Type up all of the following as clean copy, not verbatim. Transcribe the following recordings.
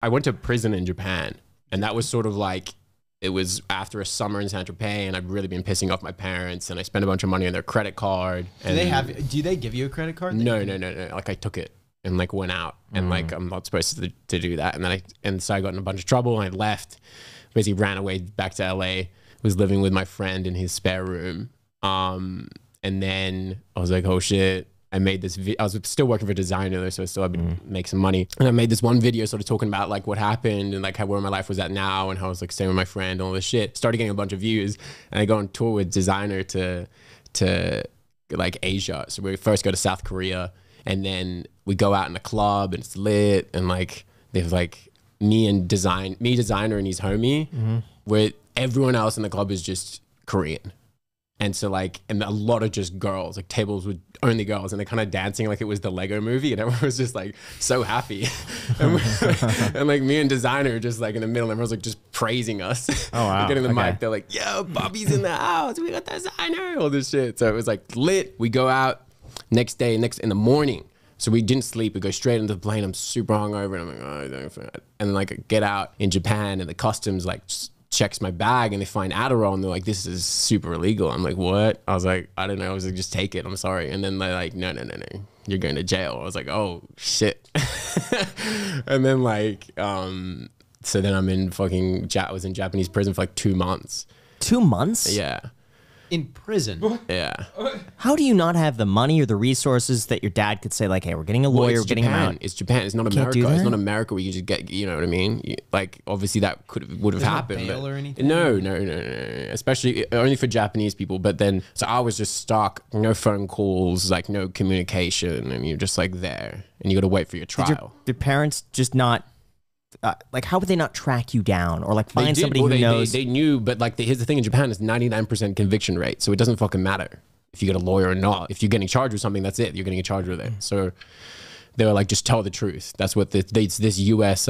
I went to prison in Japan, and that was sort of like, it was after a summer in Saint-Tropez, and I've really been pissing off my parents, and I spent a bunch of money on their credit card. And do they give you a credit card? No. Like I took it and like went out, and like I'm not supposed to do that. And then so I got in a bunch of trouble, and I left, basically ran away back to LA, was living with my friend in his spare room. And then I was like, oh shit. I made this I was still working for a designer, so I still had to make some money. And I made this one video sort of talking about like what happened and like where my life was at now and how I was like staying with my friend and all this shit. Started getting a bunch of views, and I go on tour with designer to like Asia. So we first go to South Korea, and then we go out in a club and it's lit, and like there's like me designer and his homie, where everyone else in the club is just Korean. And so like, and a lot of just girls, like tables with only girls, and they're kind of dancing like it was the Lego movie, and everyone was just like so happy. and like me and designer just like in the middle, and everyone's like just praising us. Oh wow. Getting the mic, they're like, yo, Bobby's in the house, we got designer, all this shit. So it was like lit. We go out next day, in the morning. So we didn't sleep. We go straight into the plane. I'm super hungover, and I'm like, oh, I don't feel it. And like I get out in Japan, and the customs like checks my bag, and they find Adderall, and they're like, this is super illegal. I'm like, what? I was like, I don't know. I was like, just take it, I'm sorry. And then they're like, no, you're going to jail. I was like, oh shit. And then like so then I was in Japanese prison for like 2 months. 2 months? Yeah. In prison? Yeah. How do you not have the money or the resources that your dad could say like, hey, we're getting a lawyer, we're getting him out? It's Japan. It's not America. It's not America where you just get, you know what I mean? Like obviously that would have happened. No bail or anything? No. Especially only for Japanese people. But then, so I was just stuck, no phone calls, like no communication, and you're just like there, and you got to wait for your trial. Did your parents just not, like how would they not track you down or like find somebody who knows? They knew, but like here's the thing in Japan is 99% conviction rate, so it doesn't fucking matter if you get a lawyer or not. If you're getting charged with something, that's it. You're getting a charge with it. So they were like, just tell the truth. That's what this U.S.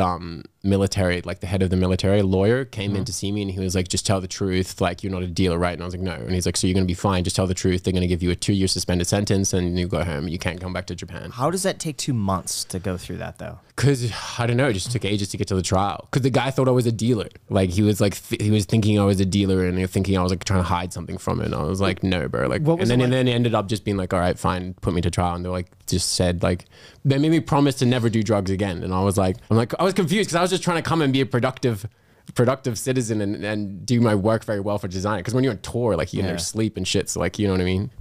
Military, like the head of the military lawyer came in to see me, and he was like, just tell the truth. Like, you're not a dealer, right? And I was like, no. And he's like, so you're going to be fine. Just tell the truth. They're going to give you a 2-year suspended sentence, and you go home. You can't come back to Japan. How does that take 2 months to go through that though? Because I don't know, it just took ages to get to the trial. Because the guy thought I was a dealer. Like he was like, he was thinking I was a dealer, and thinking I was like trying to hide something from it. And I was like, no, bro. Like, and then it ended up just being like, all right, fine, put me to trial. And they're like, just said like, they made me promise to never do drugs again. And I was confused because I was just trying to come and be a productive citizen and do my work very well for design. Because when you're on tour, like you never sleep and shit. So like, you know what I mean?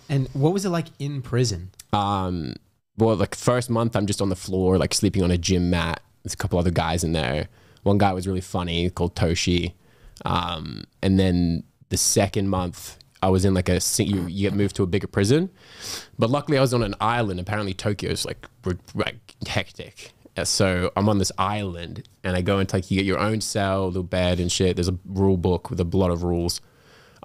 And what was it like in prison? Well, like first month, I'm just on the floor, like sleeping on a gym mat. There's a couple other guys in there. One guy was really funny, called Toshi. And then the second month, I was in like you get moved to a bigger prison. But luckily I was on an island. Apparently Tokyo is like hectic. So I'm on this island, and I go into like, you get your own cell, little bed and shit. There's a rule book with a lot of rules.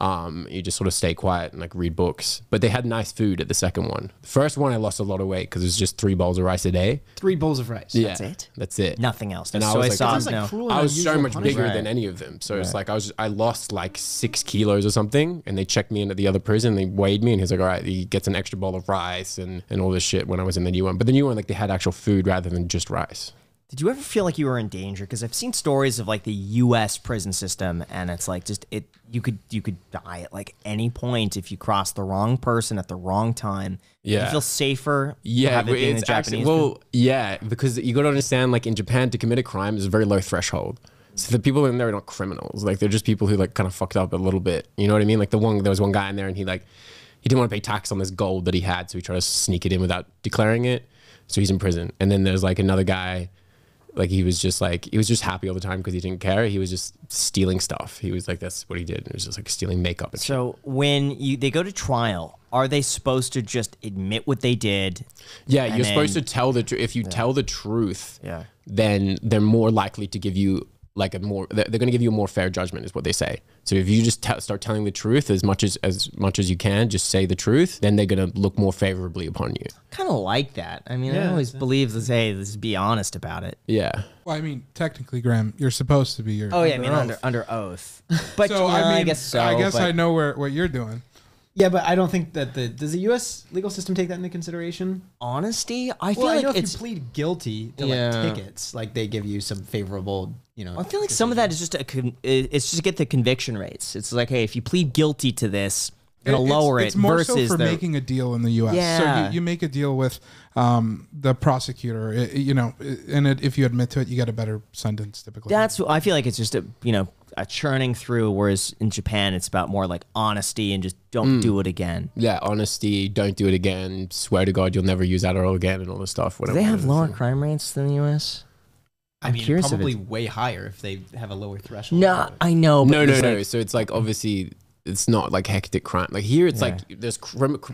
You just sort of stay quiet and like read books. But they had nice food at the second one. The first one I lost a lot of weight because it was just 3 bowls of rice a day. 3 bowls of rice. Yeah, That's it? That's it. Nothing else. And No I soy was like, sauce, like no. cruel I and was so unusual much bigger punishment. than any of them. So it's like I lost like 6 kilos or something, and they checked me into the other prison. They weighed me, and he's like, all right, he gets an extra bowl of rice and all this shit when I was in the new one. But the new one, like they had actual food rather than just rice. Did you ever feel like you were in danger? Because I've seen stories of like the U.S. prison system, and it's like you could die at like any point if you cross the wrong person at the wrong time. Yeah, you feel safer. Yeah, being in the Japanese. Well, yeah, because you got to understand, like in Japan, to commit a crime is a very low threshold. So the people in there are not criminals. Like they're just people who like kind of fucked up a little bit. You know what I mean? Like there was one guy in there, and he didn't want to pay tax on this gold that he had, so he tried to sneak it in without declaring it. So he's in prison. And then there's like another guy. Like he was just happy all the time because he didn't care. He was just stealing stuff. He was like, that's what he did. It was just like stealing makeup. And so shit. When they go to trial, are they supposed to just admit what they did? Yeah, you're supposed to tell the truth. If you tell the truth, then they're more likely to give you like they're going to give you a more fair judgment is what they say. So if you just start telling the truth as much as you can, just say the truth, then they're going to look more favorably upon you. Kind of like that. I mean, I always believe to say, let's be honest about it. Yeah. Well, I mean, technically, Graham, you're supposed to be under oath. But so, I guess so. I guess I know what you're doing. Yeah, but I don't think that does the U.S. legal system take that into consideration? Honesty, I feel Well, I like know if it's. you plead guilty to Yeah. like tickets, like they give you some favorable, I feel like some of that is just it's just to get the conviction rates. It's like, hey, if you plead guilty to this, gonna lower it's it more versus so for the making a deal in the U.S. Yeah. So you make a deal with the prosecutor, if you admit to it, you get a better sentence typically. That's I feel like it's just a churning through, whereas in Japan it's about more like honesty and just don't do it again. Yeah, honesty, don't do it again, swear to God you'll never use Adderall again and all this stuff. Do they have lower crime rates than the U.S.? I mean, curious if probably it's- way higher if they have a lower threshold. No, I know. But No. So it's like obviously it's not like hectic crime. Like here, it's like there's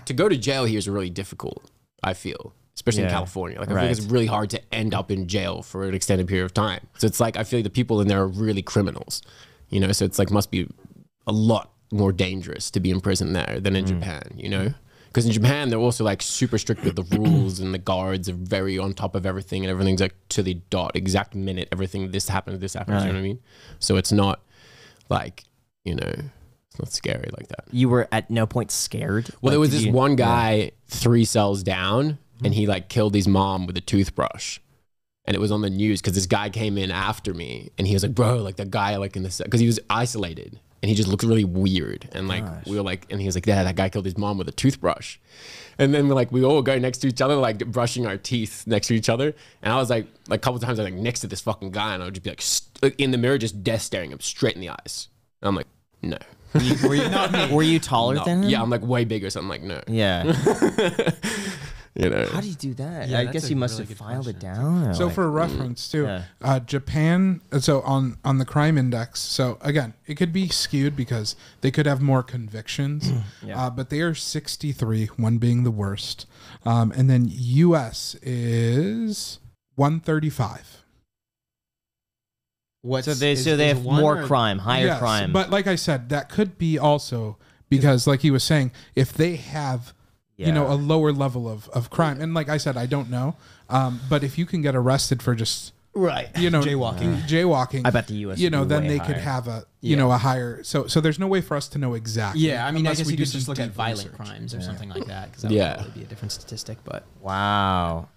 to go to jail here is really difficult. I feel, especially in California. Like I feel like it's really hard to end up in jail for an extended period of time. So it's like I feel like the people in there are really criminals. So it's like must be a lot more dangerous to be in prison there than in Japan. Because in Japan they're also like super strict with the rules and the guards are very on top of everything and everything's like to the dot, exact minute, everything this happens, you know what I mean? So it's not like, it's not scary like that. You were at no point scared? Well, there was did this you- one guy 3 cells down and he like killed his mom with a toothbrush. And it was on the news because this guy came in after me and he was like, bro, like the guy like in the because he was isolated and he just looked really weird. And like we were like, and he was like, yeah, that guy killed his mom with a toothbrush. And then we all go next to each other, like brushing our teeth next to each other. And I was like a couple times I was like next to this fucking guy and I would just be like in the mirror, just death staring him straight in the eyes. And I'm like, no. Were you taller No. than him? Yeah, I'm like way bigger, so I'm like, no. Yeah. You How do you do that? Yeah, I that's guess a you must really have good filed it question. down. or So like- for reference too, Yeah. Japan. So on the crime index. So again, it could be skewed because they could have more convictions, but they are 63, one being the worst, and then U.S. is 135. So they have more crime, higher Yes, crime. but like I said, that could be also because, like he was saying, if they have a lower level of crime, and like I said, I don't know, but if you can get arrested for just jaywalking, I bet the U.S. then would be way they could higher. have a higher. So there's no way for us to know exactly. Yeah, I mean, I unless guess we you do could just some look at deep violent research. crimes or something like that because that would probably be a different statistic. But Wow.